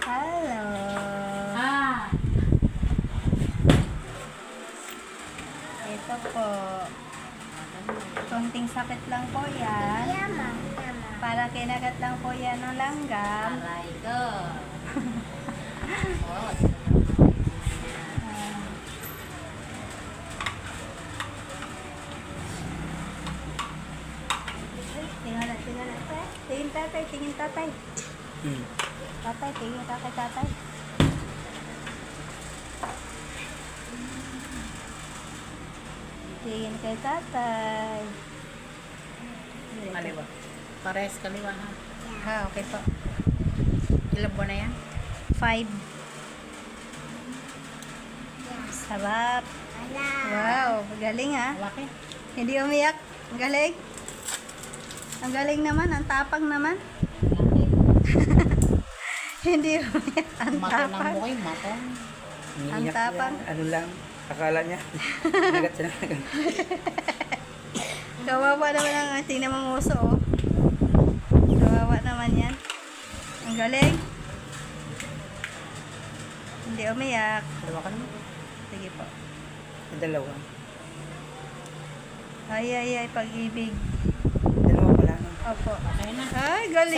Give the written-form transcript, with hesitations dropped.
Hello. Ah. Ito po. Konting sakit lang po yan. Para kinagat lang po yan ng langgam. Aray ko. Oh, Ah. Tingnan, tingnan. Tingin tatay, tingin tatay. Tatay, tingin tatay, tatay. Tingin kay tatay. kaliwa. Pares kaliwa ha. Ha, okay po. Ilang buwan na yan? 5. Sarap. Wow, galing ha. Laki. Hindi umiyak. Ang galing. Ang galing naman, ang tapang naman. Hindi umiyak, ang Mato ng tapang. mukha yung mato. Ang tapang. Ano lang, akala niya. Nagat siya na. Kawawa naman ang ating namanguso, oh. Kawawa naman yan. Ang galing. Hindi umiyak. Dalawa ka naman. Sige po. Dalawa. Ay, pag-ibig. Dalawa pala. No? Opo. Okay na. Ay, galing.